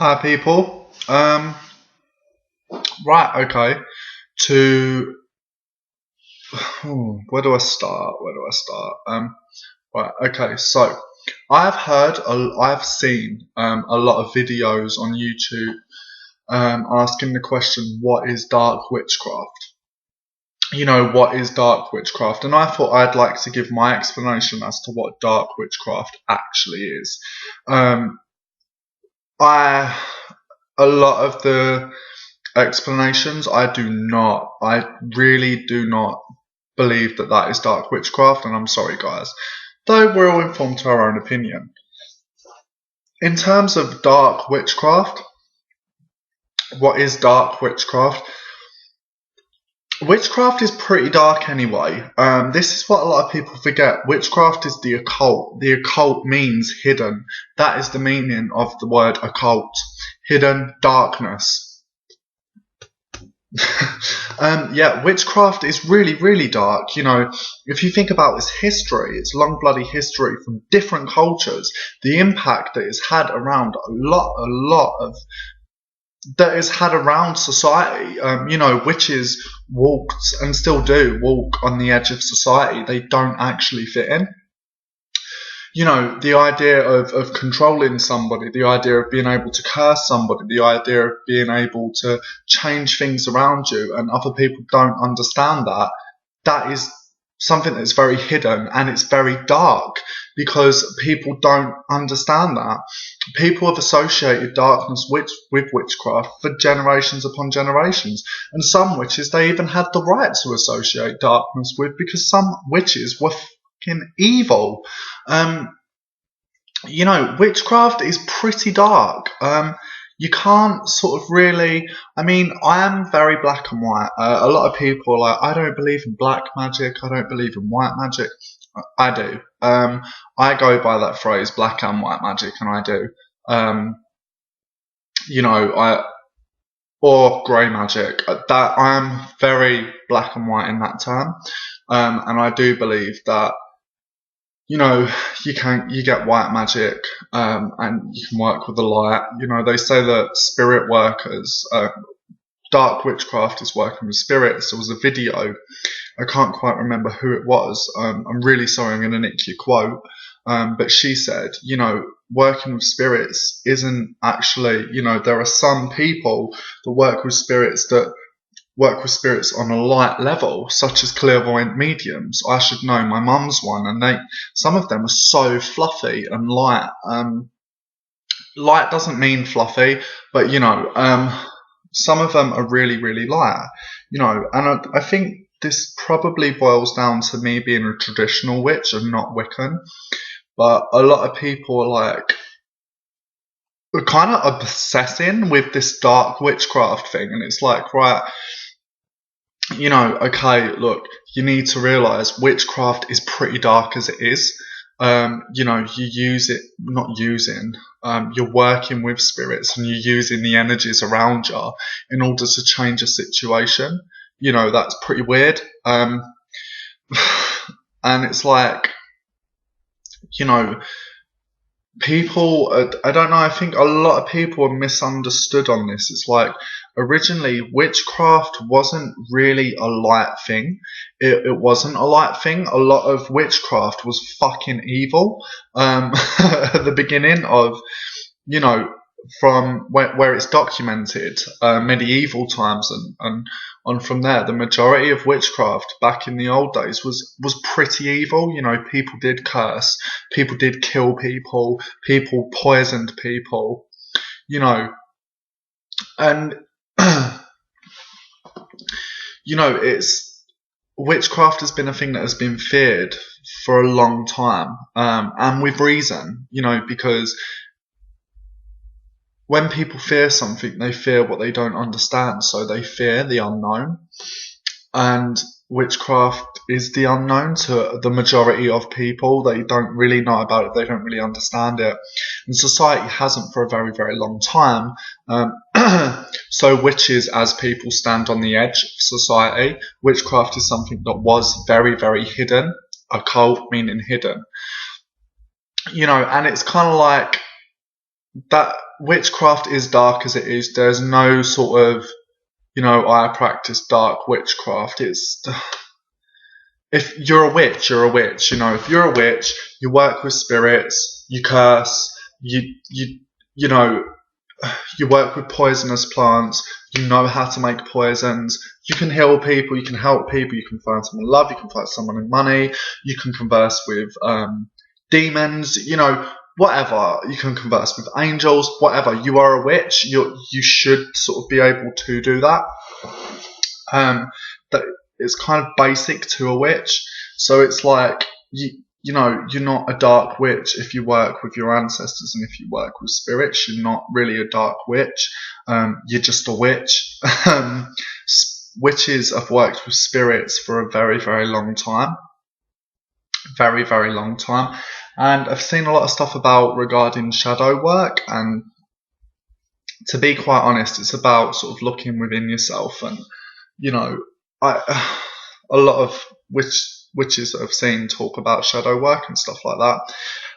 Hi people. Right, okay. To where do I start? Right, okay. So I've seen a lot of videos on YouTube asking the question, what is dark witchcraft? What is dark witchcraft? And I thought I'd like to give my explanation as to what dark witchcraft actually is. A lot of the explanations, I really do not believe that is dark witchcraft, and I'm sorry guys, though we're all informed to our own opinion. In terms of dark witchcraft, what is dark witchcraft? Witchcraft is pretty dark anyway. This is what a lot of people forget. Witchcraft is the occult. The occult means hidden. That is the meaning of the word occult. Hidden, darkness. Yeah, witchcraft is really, really dark. If you think about its history, its long bloody history from different cultures, the impact that it's had around that it's had around society. Witches walked and still do walk on the edge of society. They don't actually fit in. The idea of controlling somebody, the idea of being able to curse somebody, the idea of being able to change things around you, and other people don't understand that is something that's very hidden, and it's very dark because people don't understand that. People have associated darkness with witchcraft for generations upon generations, and some witches they even had the right to associate darkness with, because some witches were fucking evil. Witchcraft is pretty dark. You can't sort of really. I am very black and white. A lot of people are like, I don't believe in black magic. I don't believe in white magic. I do. I go by that phrase, black and white magic, and I do. Or grey magic. That I am very black and white in that term. And I do believe that. You get white magic, and you can work with the light. They say that spirit workers, dark witchcraft is working with spirits. There was a video, I can't quite remember who it was. I'm really sorry, I'm going to nick your quote. But she said, working with spirits isn't actually, there are some people that work with spirits on a light level, such as clairvoyant mediums. I should know, my mum's one, and some of them are so fluffy and light. Light doesn't mean fluffy, but some of them are really, really light. And I think this probably boils down to me being a traditional witch and not Wiccan. But a lot of people are like, we're kind of obsessing with this dark witchcraft thing, and it's like, right, okay, look, you need to realise witchcraft is pretty dark as it is. You're working with spirits, and you're using the energies around you in order to change a situation. That's pretty weird. And it's like, people, I don't know, I think a lot of people are misunderstood on this. It's like, originally, witchcraft wasn't really a light thing. It wasn't a light thing. A lot of witchcraft was fucking evil. At the beginning of, from where it's documented, medieval times and on from there, the majority of witchcraft back in the old days was pretty evil. People did curse, people did kill people poisoned people, and it's witchcraft has been a thing that has been feared for a long time, and with reason, because when people fear something, they fear what they don't understand, so they fear the unknown. And witchcraft is the unknown to the majority of people. They don't really know about it, they don't really understand it. And society hasn't for a very, very long time. So witches, as people stand on the edge of society, witchcraft is something that was very, very hidden. Occult meaning hidden. And it's kind of like, that witchcraft is dark as it is. There's no sort of, I practice dark witchcraft. It's, if you're a witch, you're a witch. If you're a witch, you work with spirits, you curse, you know, you work with poisonous plants, you know how to make poisons, you can heal people, you can help people, you can find someone in love, you can find someone in money, you can converse with demons, whatever. You can converse with angels, whatever. You are a witch, you should sort of be able to do that. That it's kind of basic to a witch. So it's like, you're not a dark witch if you work with your ancestors, and if you work with spirits, you're not really a dark witch. You're just a witch. Witches have worked with spirits for a very, very long time. Very, very long time. And I've seen a lot of stuff regarding shadow work, and to be quite honest, it's about sort of looking within yourself. And, a lot of witches that I've seen talk about shadow work and stuff like that.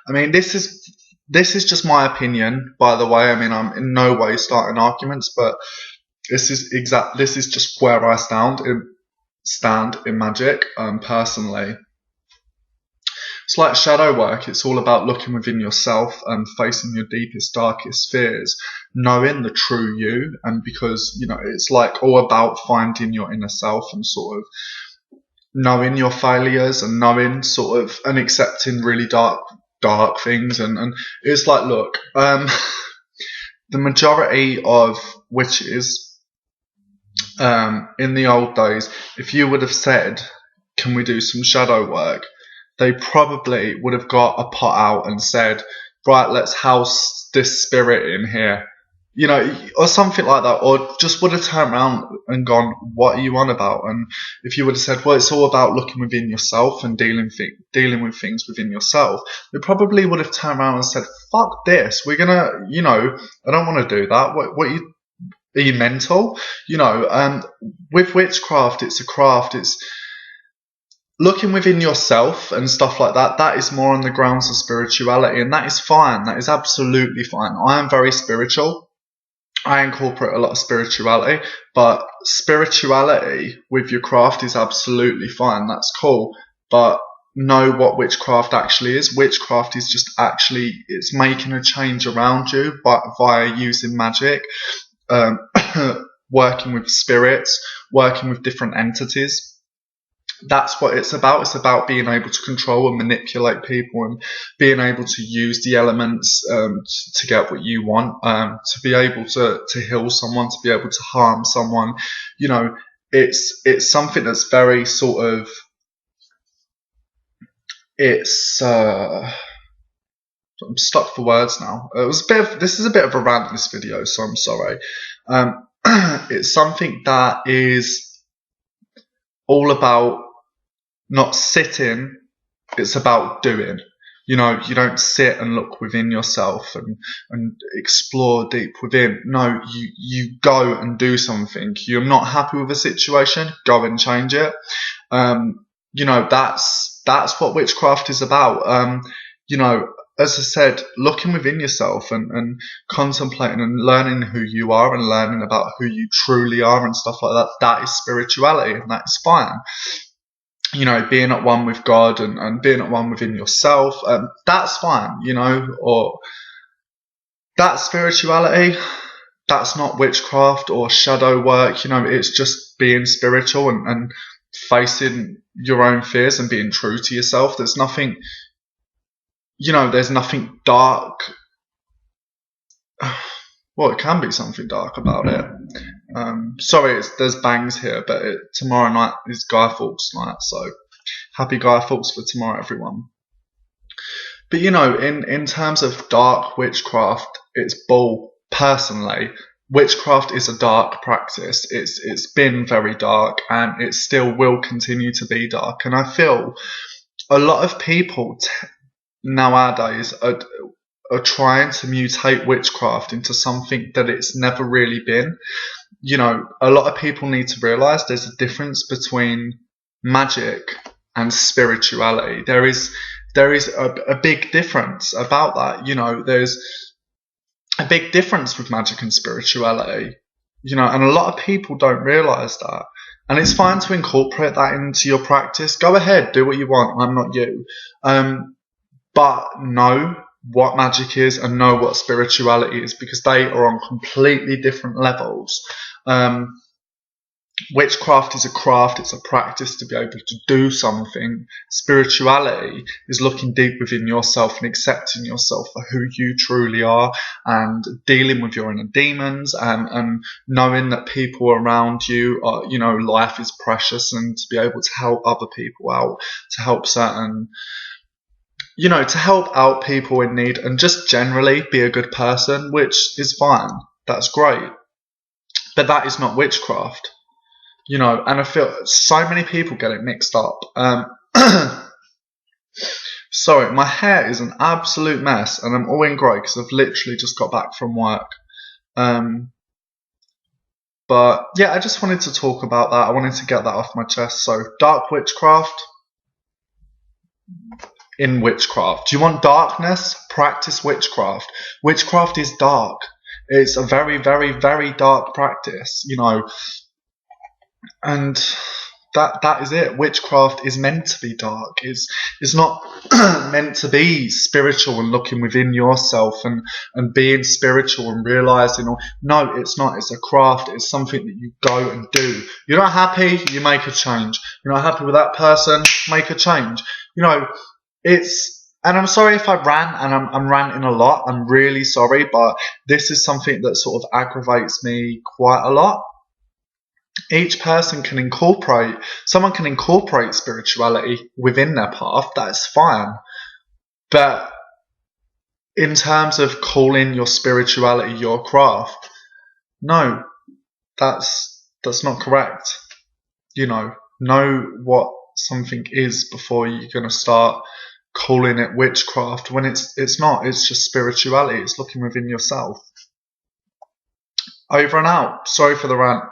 I mean, this is just my opinion, by the way. I mean, I'm in no way starting arguments, but this is just where I stand in magic, personally. It's like shadow work. It's all about looking within yourself and facing your deepest, darkest fears, knowing the true you. And because, it's like all about finding your inner self and sort of knowing your failures and knowing sort of and accepting really dark things. And it's like, look, the majority of witches in the old days, if you would have said, can we do some shadow work, they probably would have got a pot out and said, right, let's house this spirit in here, or something like that, or just would have turned around and gone, what are you on about? And if you would have said, well, it's all about looking within yourself and dealing with things within yourself, they probably would have turned around and said, fuck this, we're gonna, I don't want to do that. What are you mental? With witchcraft, it's a craft. It's looking within yourself and stuff like that. That is more on the grounds of spirituality, and that is fine. That is absolutely fine. I am very spiritual. I incorporate a lot of spirituality, but spirituality with your craft is absolutely fine. That's cool. But know what witchcraft actually is. Witchcraft is just it's making a change around you via using magic, working with spirits, working with different entities. That's what it's about. It's about being able to control and manipulate people and being able to use the elements to get what you want, to be able to heal someone, to be able to harm someone. It's something that's very sort of, I'm stuck for words now. This is a bit of a rant, this video, so I'm sorry. It's something that is all about not sitting, it's about doing. You don't sit and look within yourself and explore deep within. No, you go and do something. You're not happy with a situation, go and change it. That's what witchcraft is about. As I said, looking within yourself and contemplating and learning who you are and learning about who you truly are and stuff like that, that is spirituality, and that is fine. Being at one with God and being at one within yourself, that's fine, or that's spirituality. That's not witchcraft or shadow work, it's just being spiritual and facing your own fears and being true to yourself. There's nothing, there's nothing dark. Well, it can be something dark about it. Sorry, there's bangs here, but tomorrow night is Guy Fawkes night, so happy Guy Fawkes for tomorrow, everyone. But in terms of dark witchcraft, it's bull. Personally, witchcraft is a dark practice. It's been very dark, and it still will continue to be dark. And I feel a lot of people nowadays are trying to mutate witchcraft into something that it's never really been. A lot of people need to realise there's a difference between magic and spirituality. There is a big difference about that. a big difference with magic and spirituality, you know, and a lot of people don't realise that. And it's fine to incorporate that into your practice. Go ahead, do what you want. I'm not you. But know what magic is and know what spirituality is, because they are on completely different levels. Witchcraft is a craft, it's a practice to be able to do something. Spirituality is looking deep within yourself and accepting yourself for who you truly are, and dealing with your inner demons, and knowing that people around you are, you know, life is precious, and to be able to help other people out, to help certain, you know, to help out people in need, and just generally be a good person, which is fine. That's great. But that is not witchcraft. You know, and I feel so many people get it mixed up. Sorry, my hair is an absolute mess, and I'm all in grey because I've literally just got back from work. But yeah, I just wanted to talk about that. I wanted to get that off my chest. So, dark witchcraft. In witchcraft, do you want darkness? Practice witchcraft. Witchcraft is dark. It's a very, very, very dark practice, you know. And that is it. Witchcraft is meant to be dark. It's not meant to be spiritual and looking within yourself and being spiritual and realising. No, it's not. It's a craft. It's something that you go and do. You're not happy, you make a change. You're not happy with that person, make a change. You know, and I'm sorry if I rant, and I'm ranting a lot. I'm really sorry, but this is something that sort of aggravates me quite a lot. Each person can incorporate spirituality within their path. That's fine. But in terms of calling your spirituality your craft, no, that's not correct. You know what something is before you're going to start calling it witchcraft, when it's not. It's just spirituality. It's looking within yourself. Over and out. Sorry for the rant.